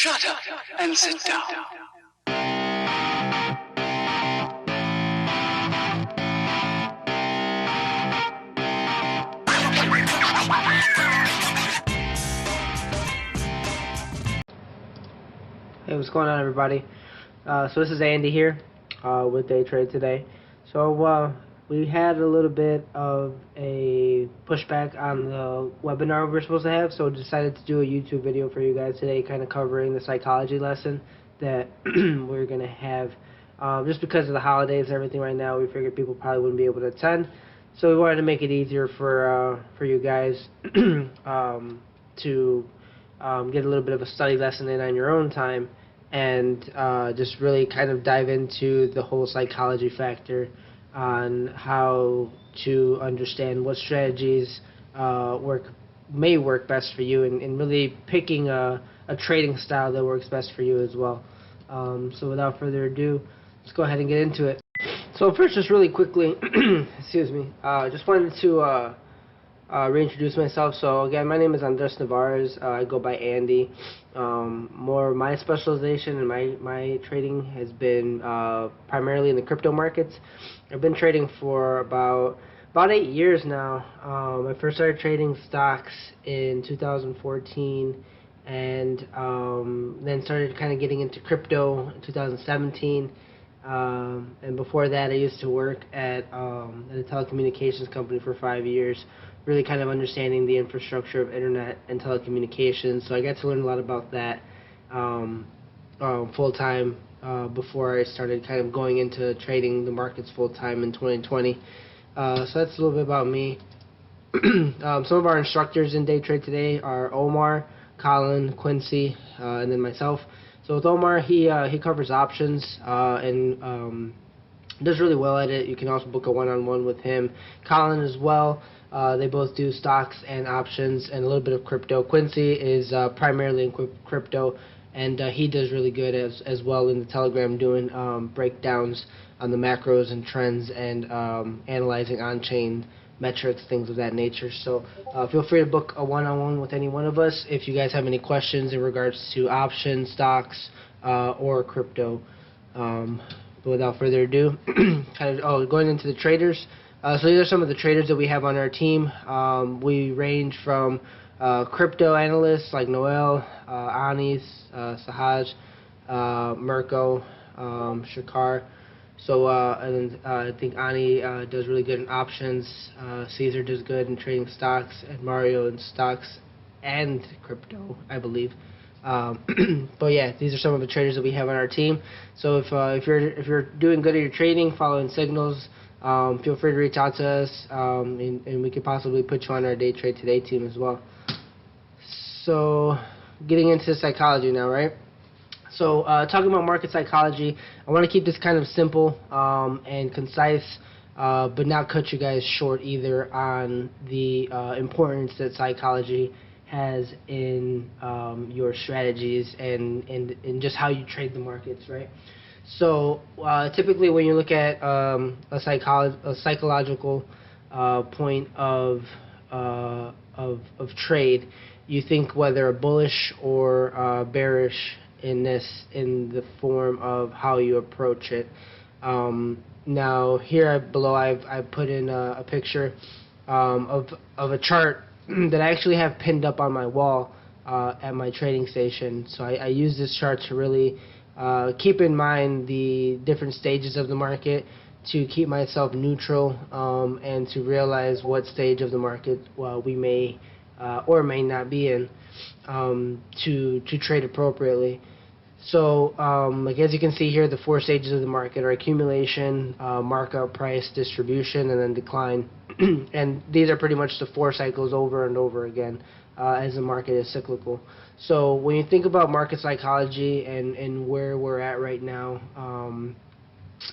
Shut up and sit down. Hey, what's going on, everybody? So this is Andy here with Day Trade today. So we had a little bit of a pushback on the webinar we were supposed to have, so decided to do a YouTube video for you guys today, kind of covering the psychology lesson that we're going to have. Just because of the holidays and everything right now, we figured people probably wouldn't be able to attend, so we wanted to make it easier for you guys to get a little bit of a study lesson in on your own time, and just really kind of dive into the whole psychology factor on how to understand what strategies may work best for you, and really picking a trading style that works best for you as well. So without further ado, let's go ahead and get into it. So first, just really quickly, excuse me, just wanted to reintroduce myself. So again, my name is Andres Navarez. I go by Andy. More my specialization and my trading has been primarily in the crypto markets. I've been trading for about 8 years now. I first started trading stocks in 2014, and then started kind of getting into crypto in 2017. And before that, I used to work at a telecommunications company for 5 years, really kind of understanding the infrastructure of internet and telecommunications. So I got to learn a lot about that full time before I started kind of going into trading the markets full time in 2020. So that's a little bit about me. Some of our instructors in Day Trade today are Omar, Colin, Quincy, and then myself. So with Omar, he covers options and does really well at it. You can also book a one-on-one with him. Colin as well. They both do stocks and options and a little bit of crypto. Quincy is primarily in crypto, and he does really good as well in the Telegram, doing breakdowns on the macros and trends, and analyzing on-chain metrics, things of that nature. So feel free to book a one-on-one with any one of us if you guys have any questions in regards to options, stocks, or crypto. But without further ado, going into the traders. So these are some of the traders that we have on our team. We range from crypto analysts like Noel, Anis, Sahaj, Mirko, Shakar. So and then I think Ani does really good in options. Caesar does good in trading stocks, and Mario in stocks and crypto, I believe. But yeah, these are some of the traders that we have on our team. So if you're doing good at your trading, following signals, feel free to reach out to us, and we could possibly put you on our Day Trade Today team as well. So getting into psychology now, right? So talking about market psychology, I want to keep this kind of simple and concise, but not cut you guys short either on the importance that psychology has in your strategies and just how you trade the markets, right? So typically when you look at a psychological point of trade, you think whether a bullish or bearish in the form of how you approach it. Now here below I've put in a picture of a chart that I actually have pinned up on my wall at my trading station. So I use this chart to really keep in mind the different stages of the market, to keep myself neutral, and to realize what stage of the market we may or may not be in, to trade appropriately. So like as you can see here, the 4 stages of the market are accumulation, markup, price, distribution, and then decline. And these are pretty much the 4 cycles over and over again as the market is cyclical. So when you think about market psychology and where we're at right now,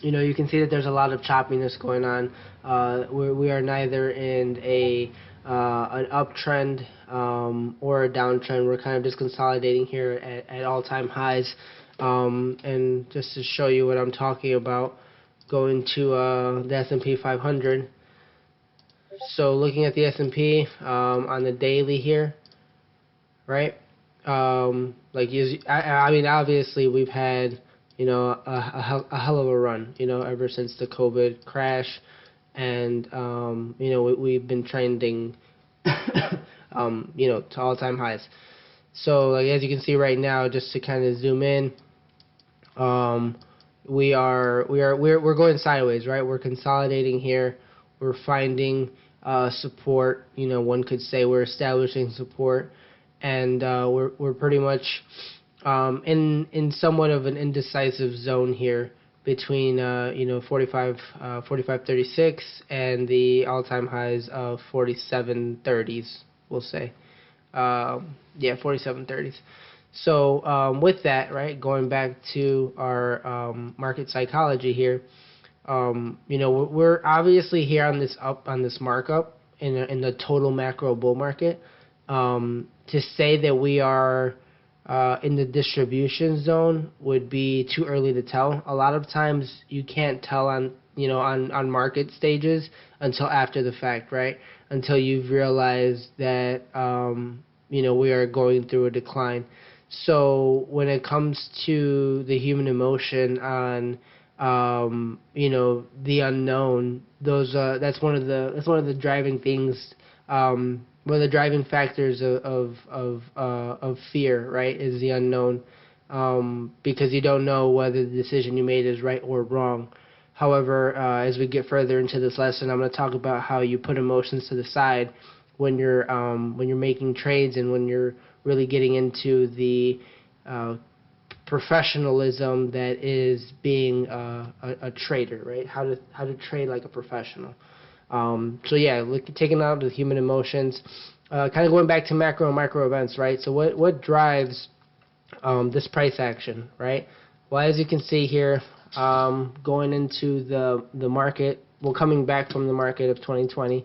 you know, you can see that there's a lot of choppiness going on. We are neither in an uptrend or a downtrend. We're kind of just consolidating here at all-time highs. And just to show you what I'm talking about, going to the S&P 500. So looking at the S&P on the daily here, right? I mean, obviously we've had, a hell of a run, ever since the COVID crash, and we've been trending, to all time highs. So like as you can see right now, just to kind of zoom in, um, we're going sideways, right? We're consolidating here. We're finding support. One could say we're establishing support, and we're pretty much in somewhat of an indecisive zone here between 45.36 and the all-time highs of 47.30s. We'll say, 47.30s. So with that, right, going back to our market psychology here, we're obviously here on this markup in the total macro bull market. To say that we are in the distribution zone would be too early to tell. A lot of times you can't tell on market stages until after the fact, right? Until you've realized that we are going through a decline. So when it comes to the human emotion on the unknown, that's one of the driving things, one of the driving factors of fear, right? Is the unknown, because you don't know whether the decision you made is right or wrong. However, as we get further into this lesson, I'm going to talk about how you put emotions to the side when you're making trades and when you're really getting into the professionalism that is being a trader, right? How to trade like a professional. Taking out the human emotions, kind of going back to macro and micro events, right? So what drives this price action, right? Well, as you can see here, going into the market, coming back from the market of 2020,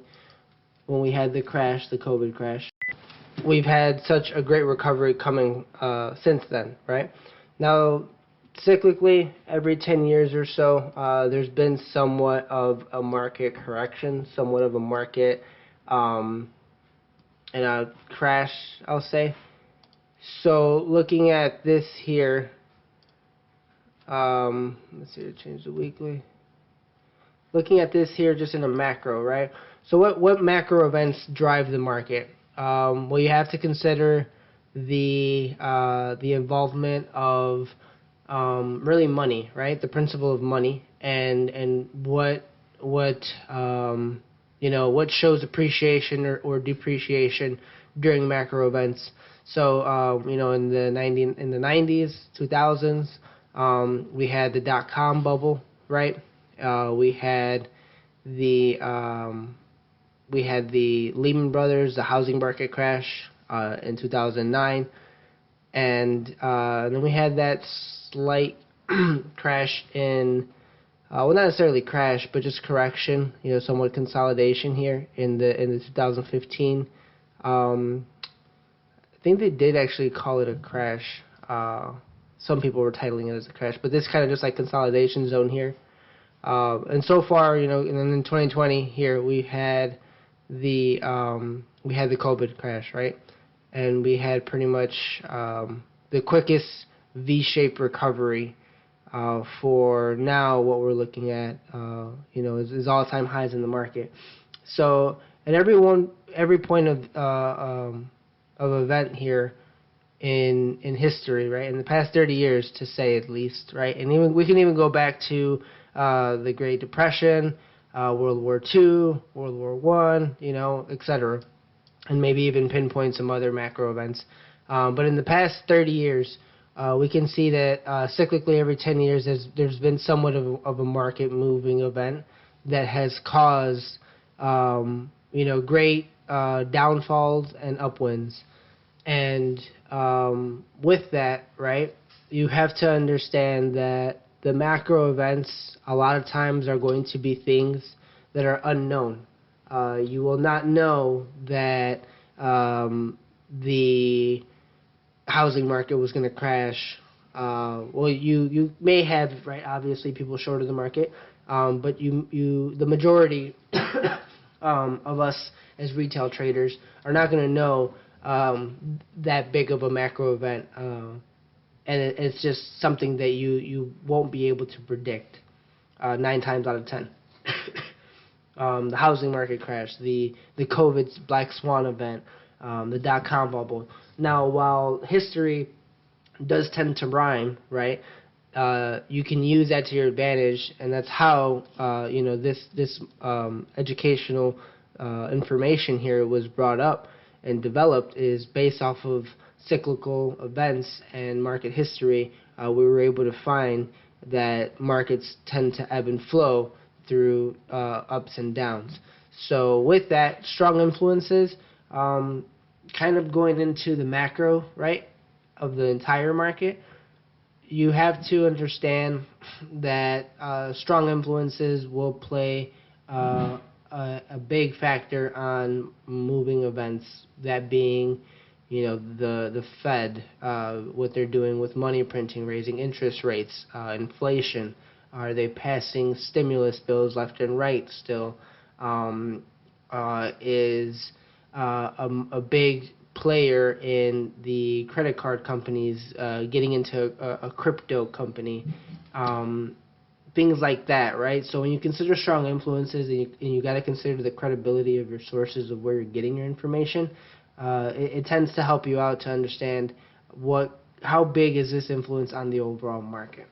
when we had the COVID crash, we've had such a great recovery coming since then, right? Now, cyclically, every 10 years or so, there's been somewhat of a market correction, somewhat of a market and a crash, I'll say. So looking at this here, let's see, change the weekly. Looking at this here just in a macro, right? So what macro events drive the market? Well, you have to consider the involvement of really money, right? The principle of money, and what shows appreciation or depreciation during macro events. So in the 90s, 2000s, we had the dot-com bubble, right? We had the Lehman Brothers, the housing market crash in 2009, and then we had that slight crash in, not necessarily crash, but just correction, somewhat consolidation here in the 2015. I think they did actually call it a crash. Some people were titling it as a crash, but this kind of just like consolidation zone here. And so far, in 2020 here, we had the COVID crash, right? And we had pretty much the quickest V-shaped recovery for now. What we're looking at, is all-time highs in the market. So at every point of event here in history, right? In the past 30 years, to say at least, right? And even we can even go back to the Great Depression, World War II, World War I, etc., and maybe even pinpoint some other macro events. But in the past 30 years, we can see that cyclically every 10 years there's been somewhat of a market moving event that has caused great downfalls and upwinds. And with that, right, you have to understand that the macro events a lot of times are going to be things that are unknown. You will not know that the housing market was going to crash. Well, you may have, right? Obviously, people shorted the market, but the majority of us as retail traders are not going to know that big of a macro event, and it's just something that you won't be able to predict 9 times out of 10. The housing market crash, the COVID Black Swan event, the dot-com bubble. Now, while history does tend to rhyme, right? You can use that to your advantage, and that's how this educational information here was brought up and developed, is based off of cyclical events and market history. We were able to find that markets tend to ebb and flow through ups and downs. So with that, strong influences, kind of going into the macro, right, of the entire market, you have to understand that strong influences will play a big factor on moving events, that being, the Fed, what they're doing with money printing, raising interest rates, inflation. Are they passing stimulus bills left and right still? Is a big player in the credit card companies getting into a crypto company, things like that, right? So when you consider strong influences, and you got to consider the credibility of your sources of where you're getting your information, it tends to help you out to understand how big is this influence on the overall market.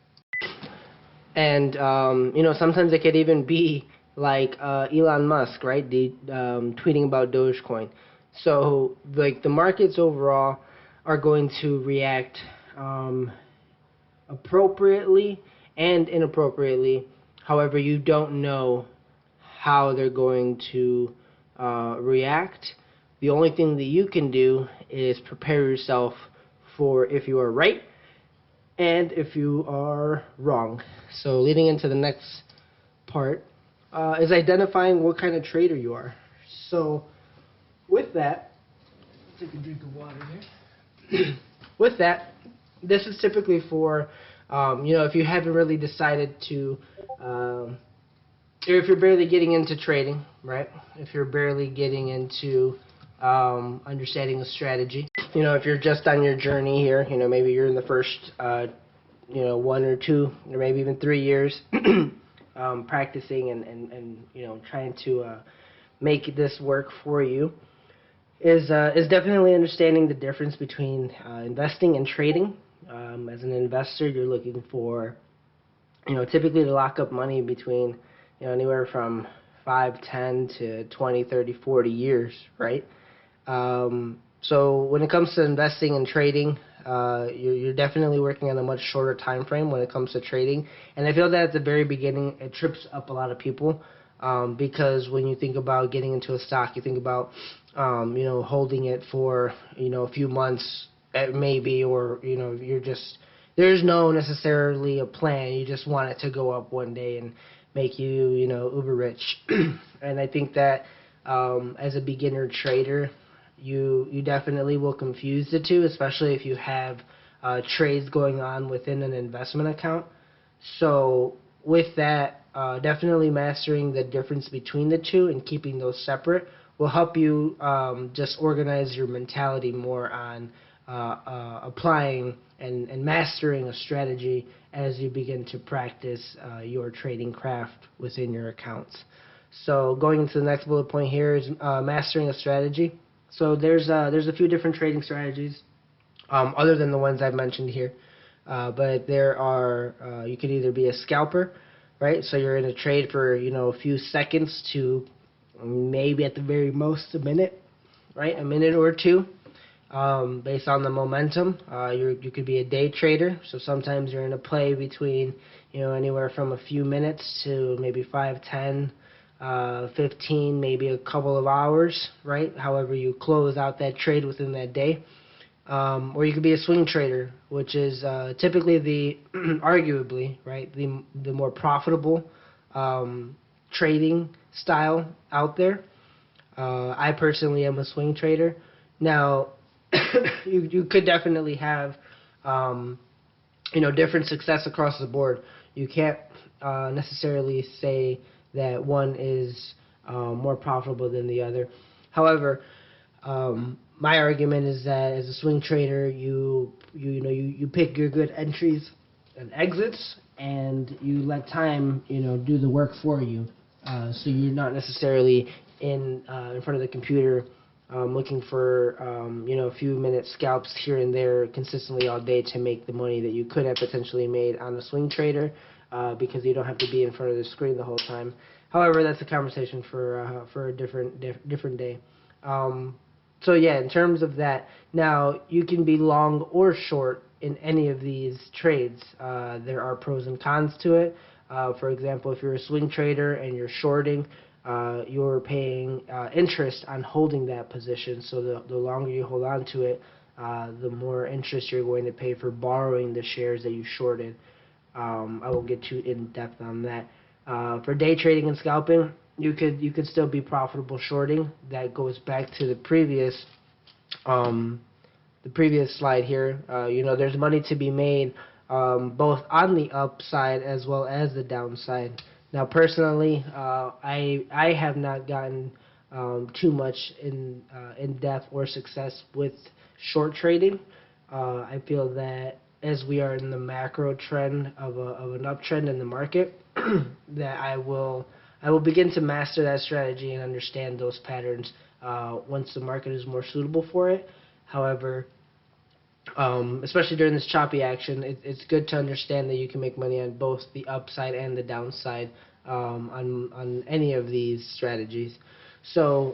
And sometimes it could even be like Elon Musk, right? Tweeting about Dogecoin. So like the markets overall are going to react appropriately and inappropriately. However, you don't know how they're going to react. The only thing that you can do is prepare yourself for if you are right and if you are wrong. So leading into the next part is identifying what kind of trader you are. So with that, take a drink of water here. With that, this is typically for, if you haven't really decided to, or if you're barely getting into trading, right? If you're barely getting into understanding a strategy. If you're just on your journey here, maybe you're in the first, 1 or 2 or maybe even 3 years practicing and trying to make this work for you, is definitely understanding the difference between investing and trading. As an investor, you're looking for, typically to lock up money between, anywhere from 5, 10 to 20, 30, 40 years, right? So when it comes to investing and trading, you're definitely working on a much shorter time frame when it comes to trading. And I feel that at the very beginning, it trips up a lot of people, because when you think about getting into a stock, you think about, holding it for, a few months, maybe, or, there's no necessarily a plan. You just want it to go up one day and make you, uber rich. And I think that as a beginner trader, you definitely will confuse the two, especially if you have trades going on within an investment account. So with that, definitely mastering the difference between the two and keeping those separate will help you just organize your mentality more on applying and mastering a strategy as you begin to practice your trading craft within your accounts. So going into the next bullet point here is mastering a strategy. So there's a few different trading strategies other than the ones I've mentioned here, but there are you could either be a scalper, right? So you're in a trade for a few seconds to maybe at the very most a minute, right? A minute or two, based on the momentum. You could be a day trader, so sometimes you're in a play between anywhere from a few minutes to maybe 5, 10. 15, maybe a couple of hours, right? However you close out that trade within that day. Or you could be a swing trader, which is typically arguably, right, the more profitable trading style out there. I personally am a swing trader. Now, you could definitely have, different success across the board. You can't necessarily say that one is more profitable than the other. However, My argument is that as a swing trader, you pick your good entries and exits, and you let time do the work for you. So you're not necessarily in front of the computer looking for a few minute scalps here and there consistently all day to make the money that you could have potentially made on a swing trader, because you don't have to be in front of the screen the whole time. However, that's a conversation for a different day. So yeah, in terms of that, now you can be long or short in any of these trades. There are pros and cons to it. For example, if you're a swing trader and you're shorting, you're paying interest on holding that position. So the longer you hold on to it, the more interest you're going to pay for borrowing the shares that you shorted. I will get too in depth on that. For day trading and scalping, you could still be profitable shorting. That goes back to the previous slide here. There's money to be made both on the upside as well as the downside. Now, personally, I have not gotten too much in depth or success with short trading. I feel that as we are in the macro trend of an uptrend in the market, that I will begin to master that strategy and understand those patterns once the market is more suitable for it. However, especially during this choppy action, it's good to understand that you can make money on both the upside and the downside on any of these strategies. So,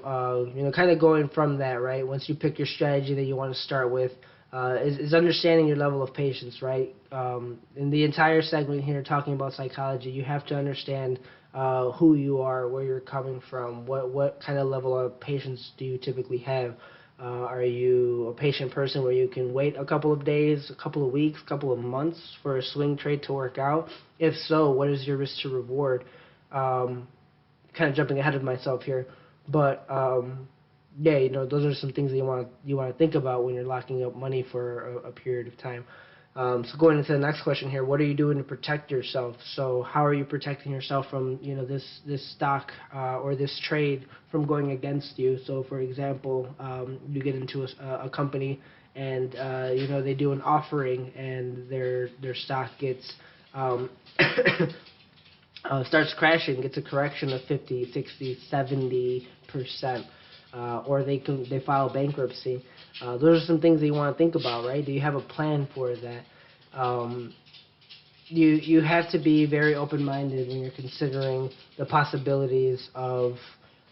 kind of going from that, right? Once you pick your strategy that you want to start with, is understanding your level of patience, right? In the entire segment here, talking about psychology, you have to understand who you are, where you're coming from, what kind of level of patience do you typically have. Are you a patient person where you can wait a couple of days, a couple of weeks, a couple of months for a swing trade to work out? If so, what is your risk to reward? Kind of jumping ahead of myself here, but yeah, those are some things that you want to think about when you're locking up money for a period of time. So going into the next question here, what are you doing to protect yourself? So how are you protecting yourself from this stock or this trade from going against you? So for example, you get into a company and they do an offering and their stock gets starts crashing, gets a correction of 50, 60, 70%. Or they file bankruptcy. Those are some things that you want to think about, right? Do you have a plan for that? You have to be very open-minded when you're considering the possibilities of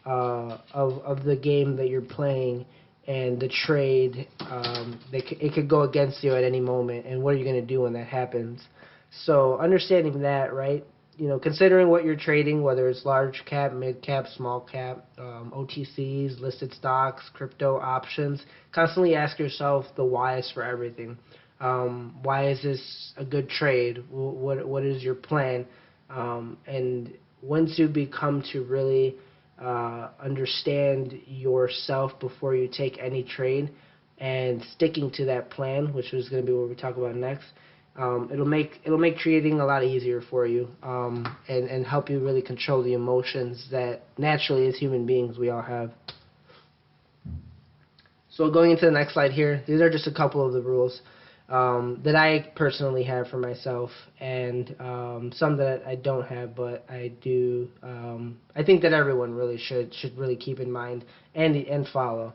the game that you're playing and the trade. It could go against you at any moment, and what are you going to do when that happens? So understanding that, right? Considering what you're trading, whether it's large cap, mid cap, small cap, OTCs, listed stocks, crypto, options, constantly ask yourself the whys for everything. Why is this a good trade? What is your plan? And once you become to really understand yourself before you take any trade and sticking to that plan, which is going to be what we talk about next, it'll make trading a lot easier for you, and help you really control the emotions that naturally as human beings we all have. So going into the next slide here, these are just a couple of the rules that I personally have for myself, and some that I don't have, but I do. I think that everyone really should really keep in mind and follow.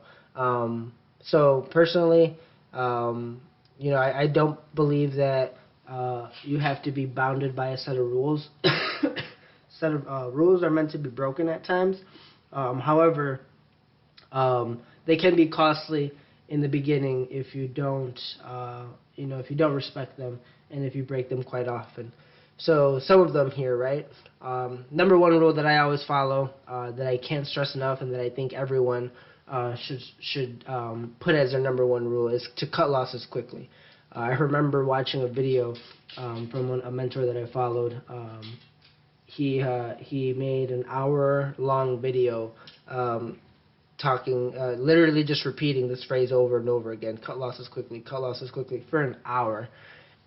So personally, I don't believe that you have to be bounded by a set of rules. Set of rules are meant to be broken at times. However, they can be costly in the beginning if you don't, if you don't respect them and if you break them quite often. So some of them here, right? Number one rule that I always follow, that I can't stress enough, and that I think everyone should put as their number one rule, is to cut losses quickly. I remember watching a video from a mentor that I followed. He made an hour-long video talking, literally just repeating this phrase over and over again: cut losses quickly, for an hour.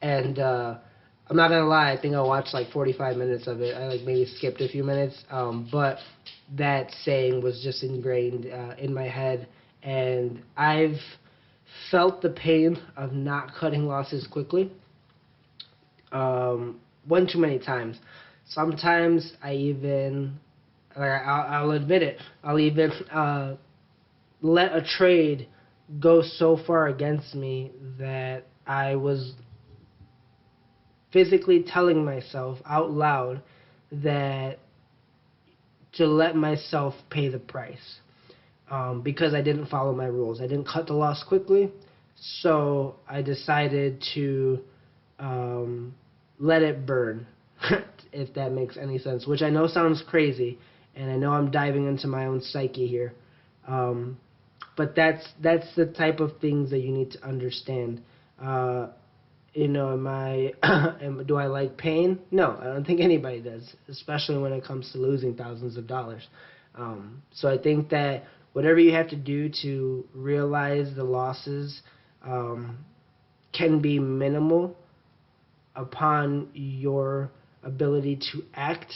And I'm not gonna lie, I think I watched like 45 minutes of it. I maybe skipped a few minutes, but that saying was just ingrained in my head, and I've felt the pain of not cutting losses quickly one too many times. Sometimes I even, I'll admit it, I'll even let a trade go so far against me that I was physically telling myself out loud that to let myself pay the price, because I didn't follow my rules. I didn't cut the loss quickly, so I decided to let it burn, if that makes any sense, which I know sounds crazy, and I know I'm diving into my own psyche here. But that's the type of things that you need to understand. Am I do I like pain? No, I don't think anybody does, especially when it comes to losing thousands of dollars. So I think that whatever you have to do to realize the losses can be minimal upon your ability to act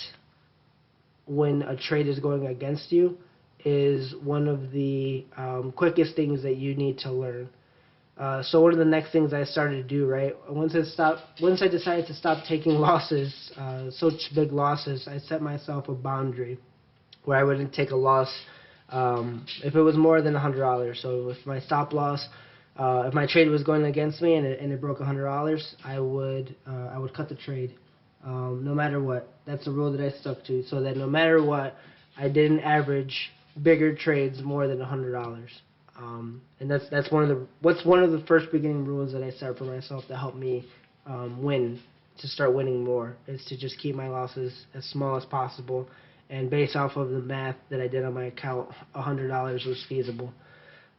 when a trade is going against you is one of the quickest things that you need to learn. So one of the next things I started to do, right, once I decided to stop taking losses, such big losses, I set myself a boundary where I wouldn't take a loss if it was more than $100. So if my stop loss, if my trade was going against me and it broke $100, I would cut the trade, no matter what. That's a rule that I stuck to, so that no matter what, I didn't average bigger trades more than $100. And that's one of the first beginning rules that I set for myself to help me to start winning more, is to just keep my losses as small as possible. And based off of the math that I did on my account, $100 was feasible.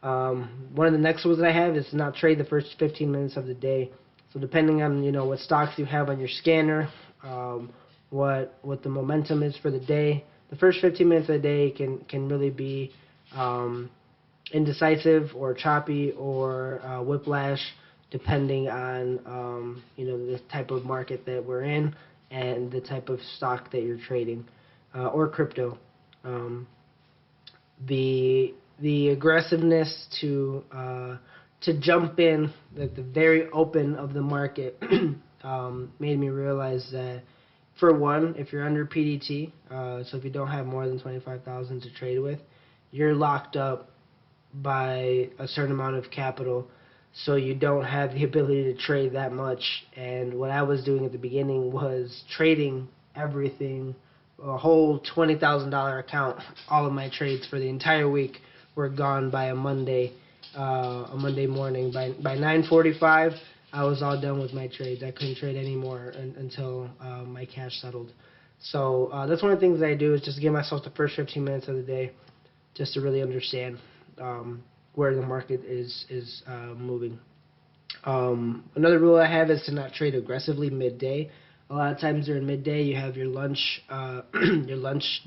One of the next rules that I have is to not trade the first 15 minutes of the day. So depending on what stocks you have on your scanner, what the momentum is for the day, the first 15 minutes of the day can really be indecisive or choppy or whiplash, depending on the type of market that we're in and the type of stock that you're trading, or crypto. The aggressiveness to jump in at the very open of the market made me realize that, for one, if you're under PDT, so if you don't have more than 25,000 to trade with, you're locked up by a certain amount of capital, so you don't have the ability to trade that much. And what I was doing at the beginning was trading everything, a whole $20,000 account. All of my trades for the entire week were gone by a Monday morning. By 9:45, I was all done with my trades. I couldn't trade anymore until my cash settled. So that's one of the things that I do, is just give myself the first 15 minutes of the day just to really understand where the market is moving. Another rule I have is to not trade aggressively midday. A lot of times during midday, you have your lunch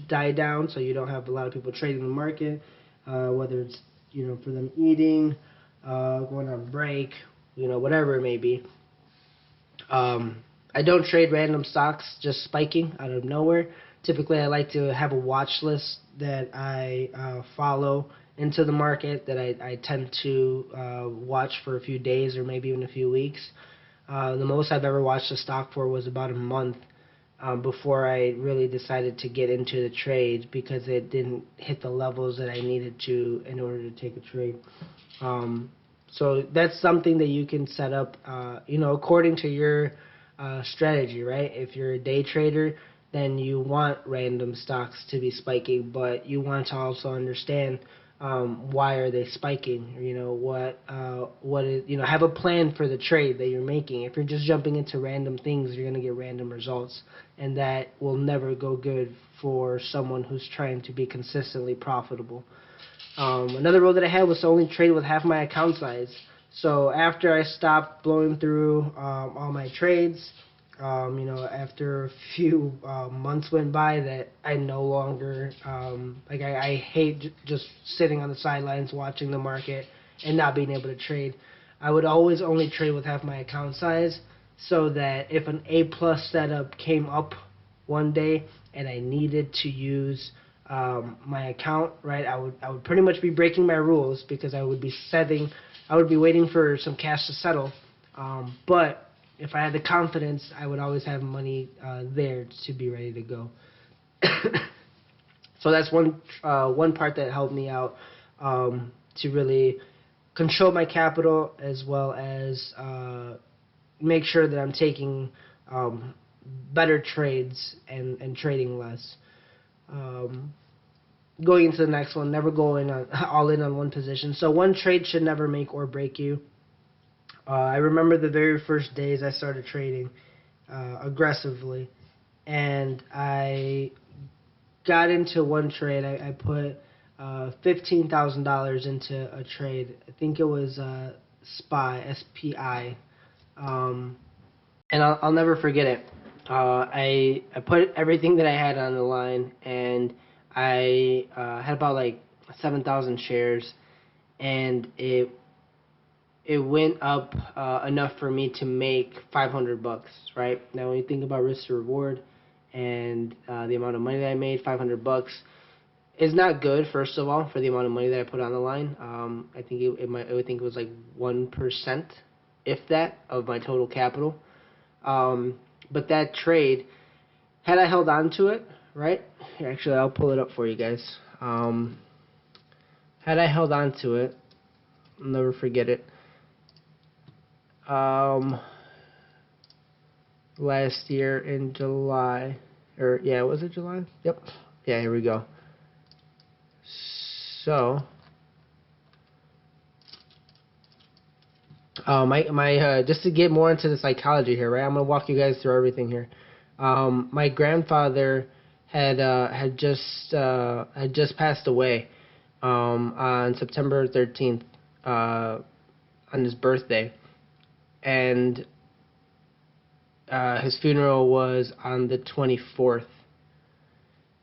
die down, so you don't have a lot of people trading the market, whether it's for them eating, going on break, whatever it may be. I don't trade random stocks just spiking out of nowhere. Typically, I like to have a watch list that I follow into the market, that I tend to watch for a few days or maybe even a few weeks. The most I've ever watched a stock for was about a month before I really decided to get into the trade, because it didn't hit the levels that I needed to in order to take a trade. So that's something that you can set up, according to your strategy, right? If you're a day trader, then you want random stocks to be spiking, but you want to also understand why are they spiking? What is, have a plan for the trade that you're making. If you're just jumping into random things, you're going to get random results, and that will never go good for someone who's trying to be consistently profitable. Another rule that I had was to only trade with half my account size. So after I stopped blowing through all my trades, after a few months went by, that I no longer, I hate just sitting on the sidelines watching the market and not being able to trade. I would always only trade with half my account size, so that if an A+ setup came up one day and I needed to use my account, right, I would pretty much be breaking my rules because I would be waiting for some cash to settle. But if I had the confidence, I would always have money there to be ready to go. So that's one part that helped me out to really control my capital, as well as make sure that I'm taking um, better trades and trading less. Um, Going into the next one, never go in on, all in on one position. So one trade should never make or break you. I remember the very first days I started trading aggressively, and I got into one trade. I put $15,000 into a trade. I think it was SPI, and I'll never forget it. I put everything that I had on the line, and I had about like 7,000 shares, and it went up enough for me to make $500. Right now, when you think about risk to reward and the amount of money that I made, $500 is not good. First of all, for the amount of money that I put on the line, I think I would think it was like 1%, if that, of my total capital. But that trade, had I held on to it, right? Here, actually, I'll pull it up for you guys. Had I held on to it, I'll never forget it. Last year in July, or yeah, was it July? Yep. Yeah, here we go. So, my just to get more into the psychology here, right? I'm gonna walk you guys through everything here. My grandfather had just passed away on September 13th, on his birthday, and his funeral was on the 24th.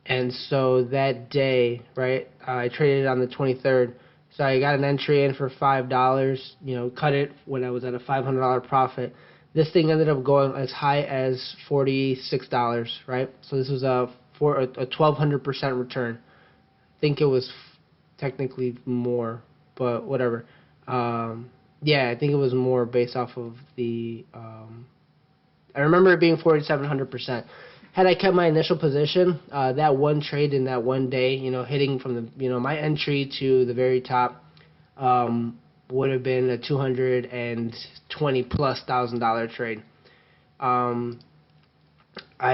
And so that day, right, I traded on the 23rd. So I got an entry in for $5, cut it when I was at a $500 profit. This thing ended up going as high as $46, right? So this was a 1,200% return. I think it was technically more, but whatever. Yeah, I think it was more based off of the. I remember it being 4,700%. Had I kept my initial position, that one trade in that one day, hitting from the, my entry to the very top, would have been a $220,000+ trade. I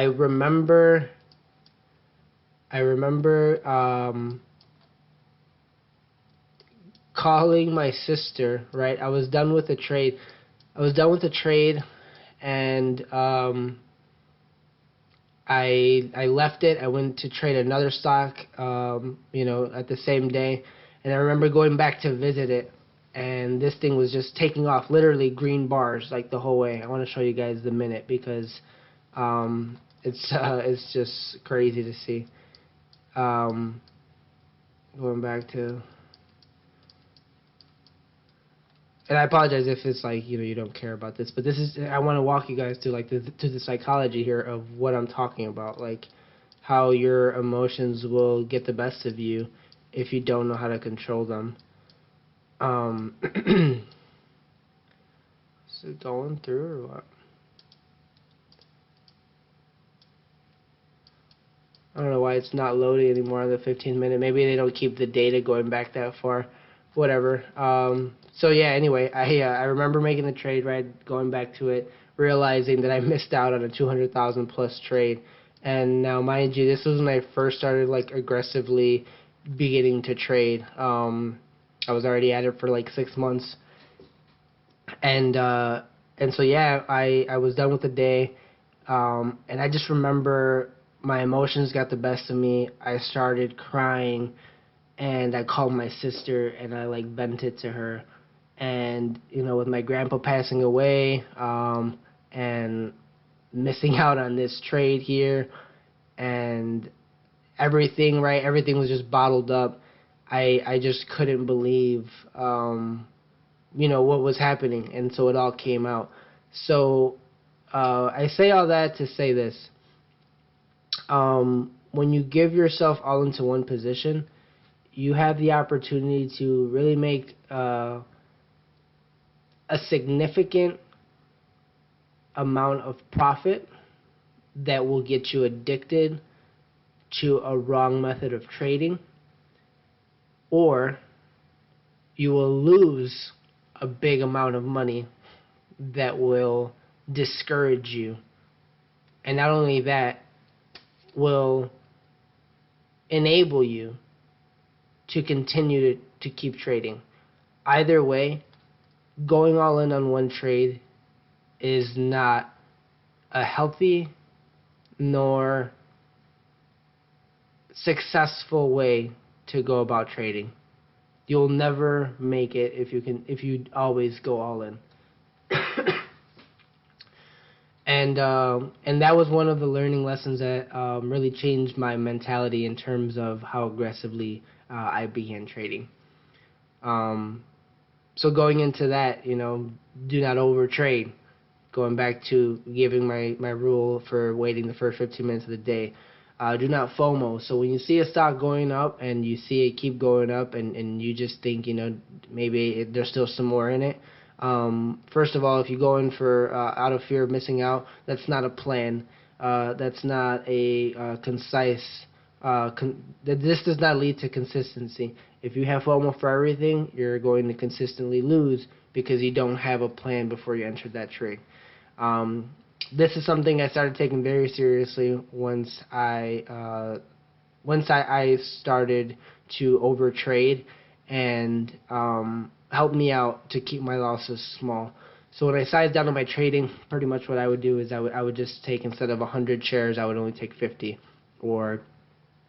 remember calling my sister. Right, I was done with the trade. And I left it. I went to trade another stock, at the same day, and I remember going back to visit it, and this thing was just taking off, literally green bars like the whole way. I want to show you guys the minute because it's just crazy to see. Going back to. And I apologize if it's like you don't care about this, but this is I want to walk you guys through like to the psychology here of what I'm talking about, like how your emotions will get the best of you if you don't know how to control them. Is it going through or what? I don't know why it's not loading anymore on the 15-minute. Maybe they don't keep the data going back that far. Whatever. So yeah. Anyway, I remember making the trade, right, going back to it, realizing that I missed out on a 200,000+ trade. And now, mind you, this was when I first started like aggressively beginning to trade. I was already at it for like 6 months, and so yeah, I was done with the day, and I just remember my emotions got the best of me. I started crying, and I called my sister, and I like vented to her. And with my grandpa passing away, and missing out on this trade here, and everything, right? Everything was just bottled up. I just couldn't believe, what was happening, and so it all came out. So I say all that to say this. when you give yourself all into one position, you have the opportunity to really make a significant amount of profit that will get you addicted to a wrong method of trading, or you will lose a big amount of money that will discourage you. And not only that, will enable you to continue to keep trading. Either way, going all in on one trade is not a healthy nor successful way to go about trading. You'll never make it if you always go all in. And that was one of the learning lessons that really changed my mentality in terms of how aggressively I began trading. So going into that, do not overtrade. Going back to giving my rule for waiting the first 15 minutes of the day. Do not FOMO. So when you see a stock going up and you see it keep going up and you just think, maybe there's still some more in it. First of all, if you go in for out of fear of missing out, that's not a plan. That's not a concise. This does not lead to consistency. If you have FOMO for everything, you're going to consistently lose because you don't have a plan before you enter that trade. This is something I started taking very seriously once I started to overtrade, and helped me out to keep my losses small. So when I sized down on my trading, pretty much what I would do is I would just take, instead of 100 shares, I would only take 50, or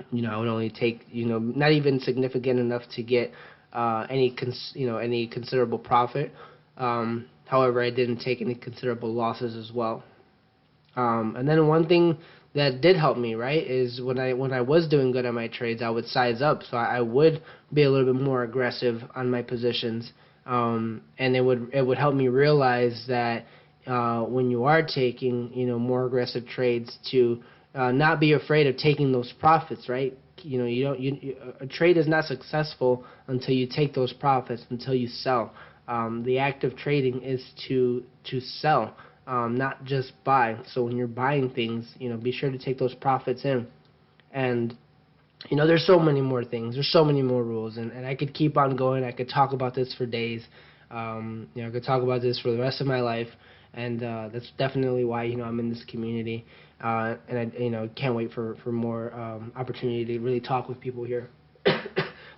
I would only take not even significant enough to get any considerable profit. However, I didn't take any considerable losses as well. And then one thing that did help me, right, is when I was doing good on my trades, I would size up, so I would be a little bit more aggressive on my positions, and it would help me realize that when you are taking more aggressive trades, to not be afraid of taking those profits, right? A trade is not successful until you take those profits, until you sell. The act of trading is to sell. Not just buy. So when you're buying things, be sure to take those profits in. And there's so many more things. There's so many more rules, and I could keep on going. I could talk about this for days. I could talk about this for the rest of my life, and that's definitely why I'm in this community. And I can't wait for more opportunity to really talk with people here.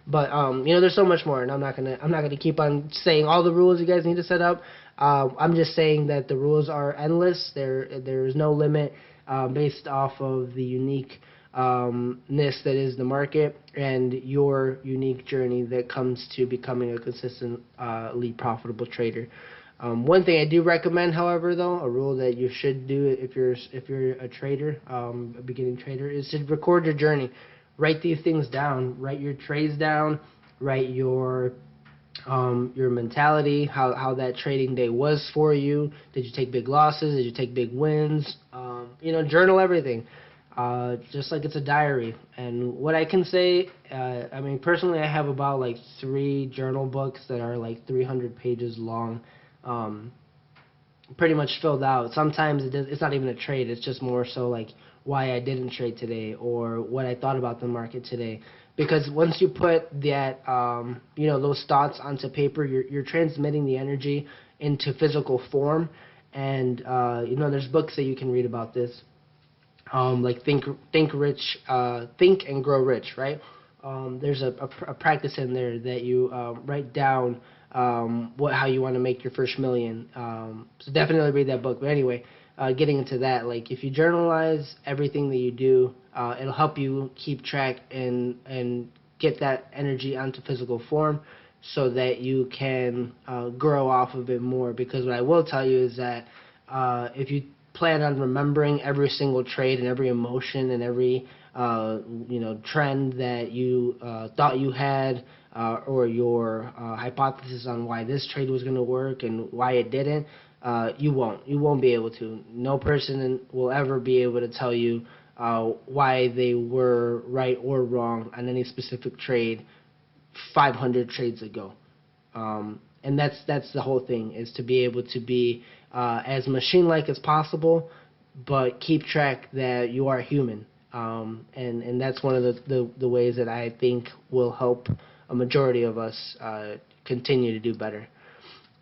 But there's so much more, and I'm not gonna keep on saying all the rules you guys need to set up. I'm just saying that the rules are endless. There is no limit based off of the uniqueness that is the market and your unique journey that comes to becoming a consistently profitable trader. One thing I do recommend, however, though, a rule that you should do if you're a trader, a beginning trader, is to record your journey. Write these things down. Write your trades down. Write your mentality, how that trading day was for you. Did you take big losses? Did you take big wins? Journal everything, just like it's a diary. And what I can say, personally, I have about 3 journal books that are 300 pages long, pretty much filled out. Sometimes it's not even a trade. It's just more so why I didn't trade today, or what I thought about the market today. Because once you put that, those thoughts onto paper, you're transmitting the energy into physical form. And there's books that you can read about this, like Think and Grow Rich, right? There's a practice in there that you write down how you want to make your first million. So definitely read that book. But anyway, getting into that, if you journalize everything that you do, it'll help you keep track and get that energy onto physical form, so that you can grow off of it more. Because what I will tell you is that if you plan on remembering every single trade and every emotion and every trend that you thought you had, or your hypothesis on why this trade was going to work and why it didn't, you won't be able to. No person will ever be able to tell you why they were right or wrong on any specific trade 500 trades ago. And that's the whole thing, is to be able to be as machine-like as possible, but keep track that you are human. And that's one of the ways that I think will help a majority of us continue to do better.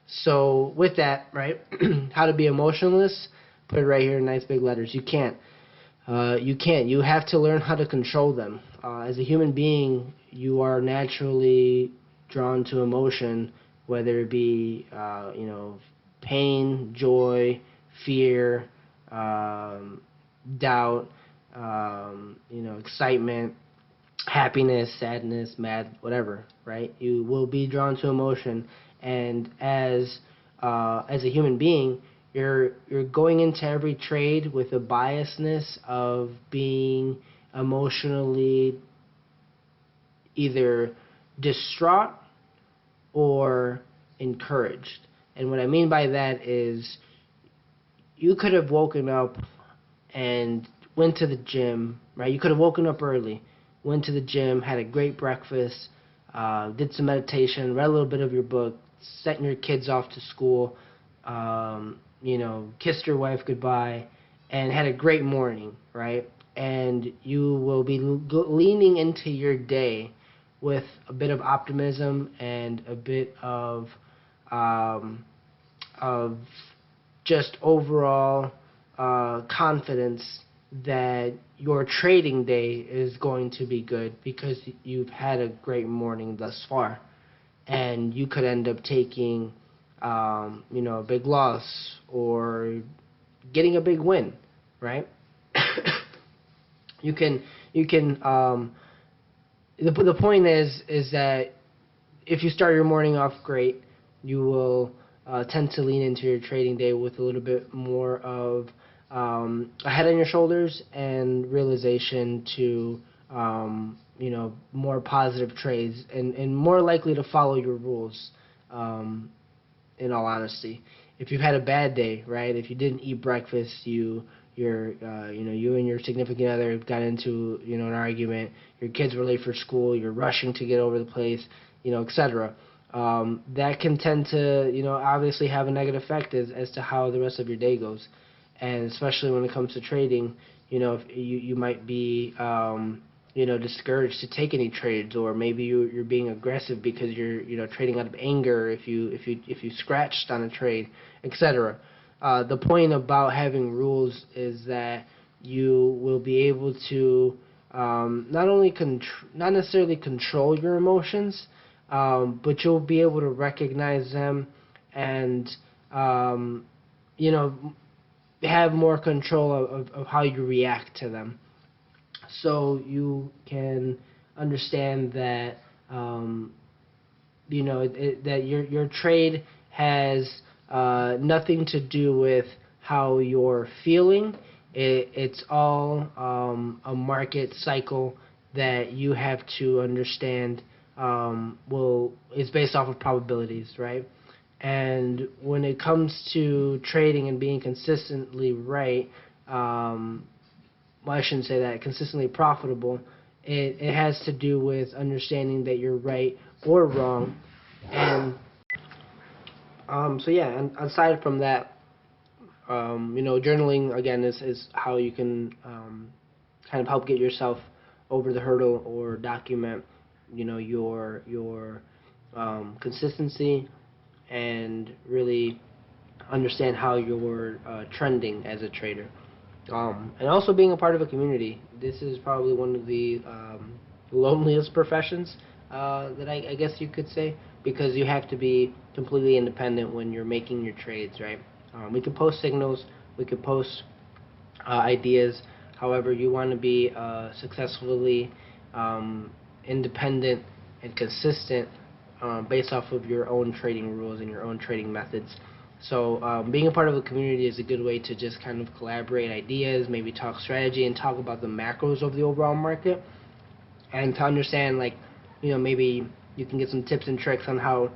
So with that, right, how to be emotionless, put it right here in nice big letters. You can't. You can't. You have to learn how to control them. As a human being, you are naturally drawn to emotion, whether it be, pain, joy, fear, doubt, excitement, happiness, sadness, mad, whatever, right? You will be drawn to emotion, and as a human being, you're going into every trade with a biasness of being emotionally either distraught or encouraged. And what I mean by that is, you could have woken up and went to the gym, right? You could have woken up early, went to the gym, had a great breakfast, did some meditation, read a little bit of your book, sent your kids off to school, kissed your wife goodbye, and had a great morning, right? And you will be leaning into your day with a bit of optimism and a bit of just overall confidence that your trading day is going to be good because you've had a great morning thus far. And you could end up taking, a big loss or getting a big win, right? The point is that if you start your morning off great, you will tend to lean into your trading day with a little bit more of a head on your shoulders and realization to more positive trades and more likely to follow your rules, in all honesty. If you've had a bad day, right, if you didn't eat breakfast, you and your significant other got into an argument, your kids were late for school, you're rushing to get over the place, etc. That can tend to obviously have a negative effect as to how the rest of your day goes. And especially when it comes to trading, if you might be discouraged to take any trades, or maybe you're being aggressive because you're trading out of anger if you scratched on a trade, etc. The point about having rules is that you will be able to not necessarily control your emotions, but you'll be able to recognize them and have more control of how you react to them. So you can understand that that your trade has nothing to do with how you're feeling. It's all a market cycle that you have to understand is based off of probabilities, right? And when it comes to trading and being consistently right, well, I shouldn't say that, consistently profitable, it has to do with understanding that you're right or wrong. And and aside from that, journaling again is how you can kind of help get yourself over the hurdle or document your consistency and really understand how you're trending as a trader. And also being a part of a community. This is probably one of the loneliest professions that I guess you could say, because you have to be completely independent when you're making your trades, right? We can post signals, we can post ideas. However, you want to be successfully independent and consistent based off of your own trading rules and your own trading methods. So being a part of a community is a good way to just kind of collaborate ideas, maybe talk strategy and talk about the macros of the overall market, and to understand, like, maybe you can get some tips and tricks on how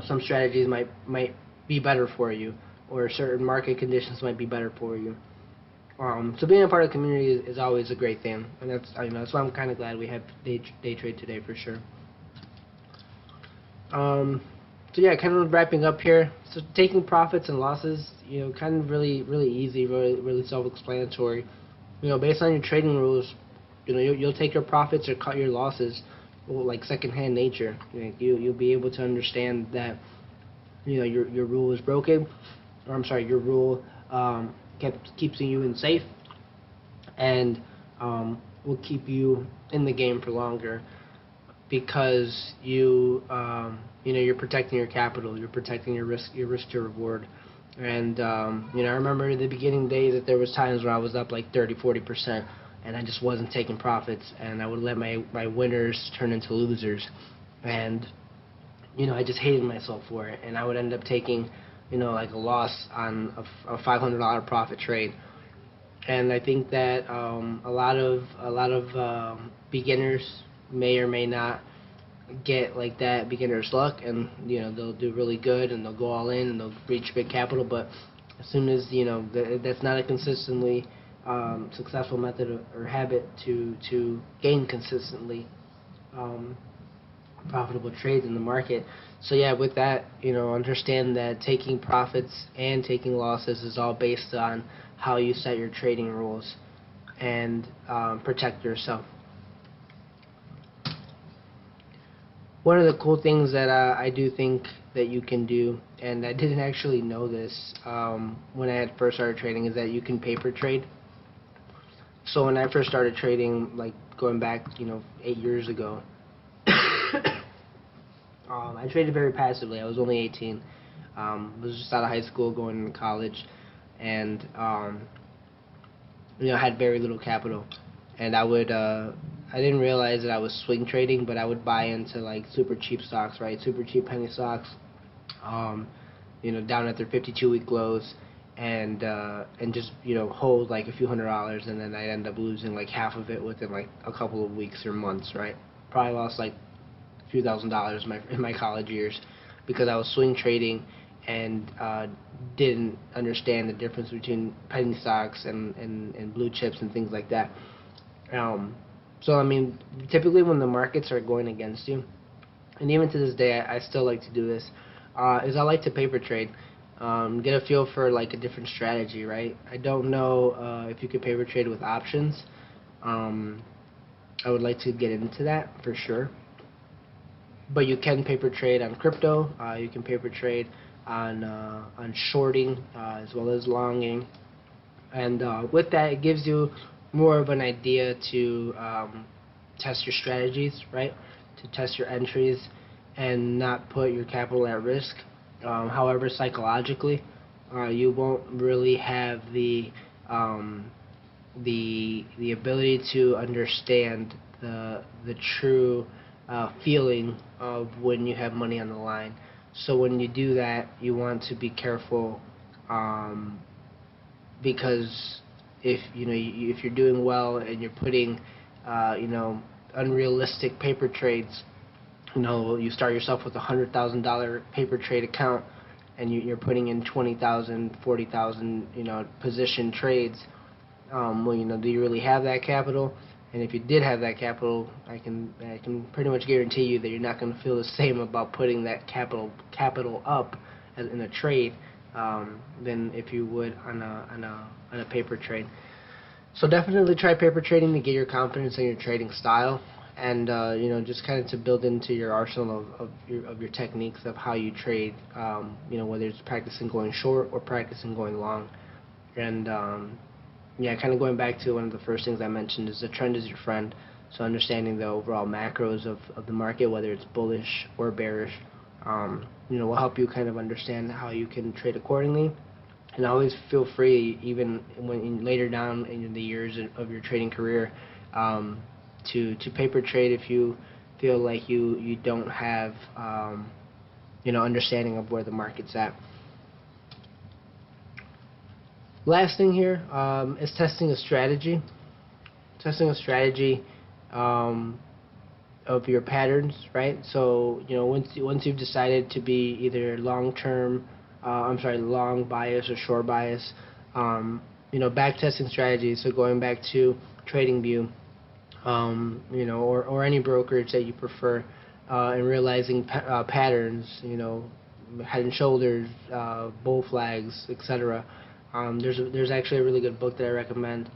some strategies might be better for you, or certain market conditions might be better for you. So being a part of the community is always a great thing, and that's why I'm kind of glad we have day trade today for sure. So yeah, kind of wrapping up here. So taking profits and losses, kind of really easy, really self-explanatory. Based on your trading rules, you'll take your profits or cut your losses, like secondhand nature. You'll be able to understand that your rule is broken, or I'm sorry, your rule keeps you in safe, and will keep you in the game for longer because you're protecting your capital, you're protecting your risk to reward. And I remember in the beginning days that there was times where I was up like 30-40%, and I just wasn't taking profits, and I would let my winners turn into losers, and I just hated myself for it, and I would end up taking like a loss on a $500 profit trade. And I think that a lot of beginners may or may not get like that beginner's luck, and they'll do really good and they'll go all in and they'll reach big capital. But as soon as that's not a consistently successful method or habit to gain consistently profitable trades in the market. So yeah, with that, understand that taking profits and taking losses is all based on how you set your trading rules and protect yourself. One of the cool things that I do think that you can do, and I didn't actually know this when I had first started trading, is that you can paper trade. So when I first started trading, like going back 8 years ago, I traded very passively. I was only 18. Was just out of high school, going into college, and I had very little capital. And I didn't realize that I was swing trading, but I would buy into like super cheap stocks, right? Super cheap penny stocks, down at their 52-week lows, and just hold like a few $100s, and then I'd end up losing like half of it within like a couple of weeks or months, right? Probably lost like a few $1,000s in my college years because I was swing trading and didn't understand the difference between penny stocks and blue chips and things like that. So I mean, typically when the markets are going against you, and even to this day I still like to do this, is I like to paper trade, get a feel for like a different strategy, right? I don't know if you could paper trade with options. I would like to get into that for sure. But you can paper trade on crypto. You can paper trade on shorting as well as longing, and with that, it gives you more of an idea to test your strategies, right? To test your entries and not put your capital at risk. However, psychologically, you won't really have the ability to understand the true feeling of when you have money on the line. So when you do that, you want to be careful, because if you're doing well and you're putting unrealistic paper trades, you start yourself with a $100,000 paper trade account, and you're putting in 20,000, 40,000 position trades. Well, do you really have that capital? And if you did have that capital, I can pretty much guarantee you that you're not going to feel the same about putting that capital up in a trade than if you would on a paper trade. So definitely try paper trading to get your confidence in your trading style, and just kind of to build into your arsenal of your techniques of how you trade. Whether it's practicing going short or practicing going long, and yeah, kind of going back to one of the first things I mentioned is the trend is your friend. So understanding the overall macros of the market, whether it's bullish or bearish, will help you kind of understand how you can trade accordingly. And always feel free, even when later down in the years of your trading career, to paper trade if you feel like you don't have understanding of where the market's at. Last thing here is testing a strategy. Testing a strategy of your patterns, right? So once you've decided to be either long bias or short bias, back testing strategies. So going back to TradingView, or any brokerage that you prefer, and realizing patterns, head and shoulders, bull flags, etc. There's actually a really good book that I recommend,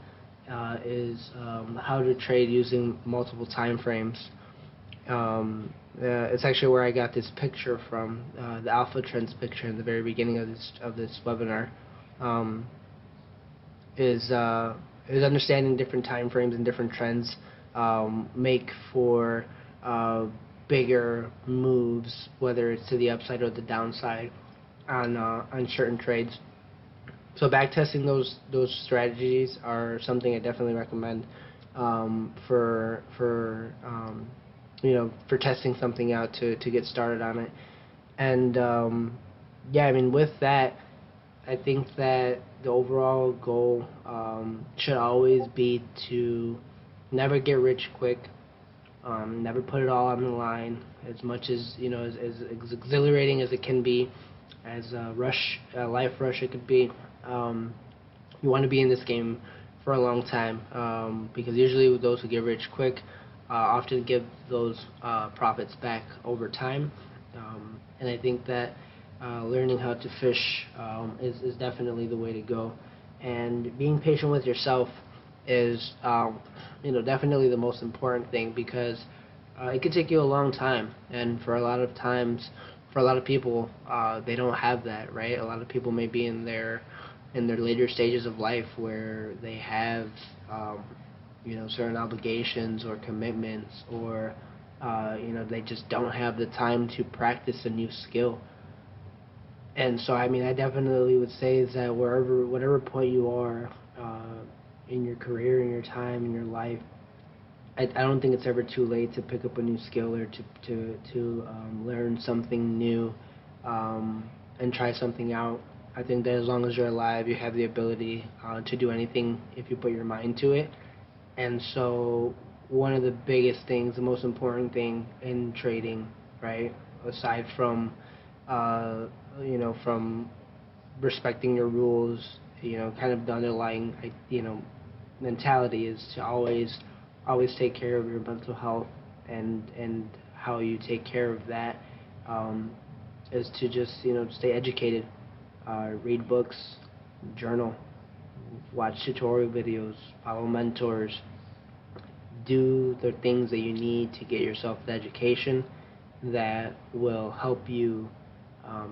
is How to Trade Using Multiple Time Frames. It's actually where I got this picture from, the Alpha Trends picture in the very beginning of this webinar. Is understanding different time frames and different trends make for bigger moves, whether it's to the upside or the downside on certain trades. So backtesting those strategies are something I definitely recommend for testing something out to get started on it. And yeah, I mean, with that, I think that the overall goal should always be to never get rich quick, never put it all on the line. As much as as exhilarating as it can be, as a life rush it could be. You want to be in this game for a long time, because usually those who get rich quick often give those profits back over time. And I think that learning how to fish is definitely the way to go. And being patient with yourself is definitely the most important thing, because it could take you a long time, and for a lot of people, they don't have that, right? A lot of people may be in their later stages of life where they have certain obligations or commitments, or they just don't have the time to practice a new skill. And so, I mean, I definitely would say that whatever point you are in your career, in your time, in your life, I don't think it's ever too late to pick up a new skill, or to learn something new, and try something out. I think that as long as you're alive, you have the ability to do anything if you put your mind to it. And so one of the biggest things, the most important thing in trading, right, aside from from respecting your rules, kind of the underlying mentality, is to always take care of your mental health, and how you take care of that is to just stay educated, read books, journal, watch tutorial videos, follow mentors, do the things that you need to get yourself the education that will help you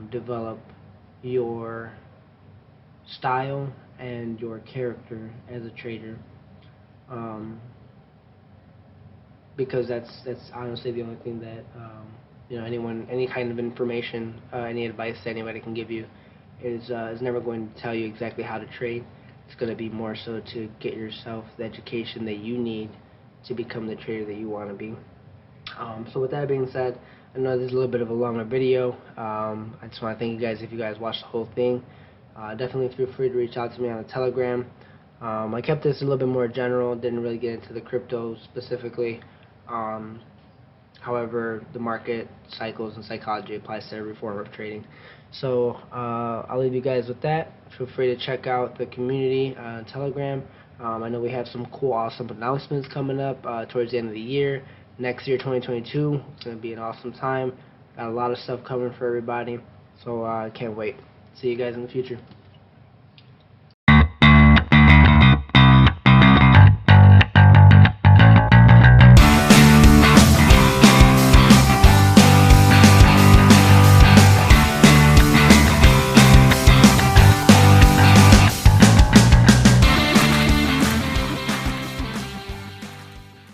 develop your style and your character as a trader, because that's honestly the only thing that any kind of information, any advice that anybody can give you is never going to tell you exactly how to trade. It's going to be more so to get yourself the education that you need to become the trader that you want to be. So with that being said, I know this is a little bit of a longer video. I just want to thank you guys if you guys watched the whole thing. Definitely feel free to reach out to me on the Telegram. I kept this a little bit more general, didn't really get into the crypto specifically. However, the market cycles and psychology applies to every form of trading. So I'll leave you guys with that. Feel free to check out the community on Telegram. I know we have some cool, awesome announcements coming up towards the end of the year. Next year, 2022, it's going to be an awesome time. Got a lot of stuff coming for everybody. So I can't wait. See you guys in the future.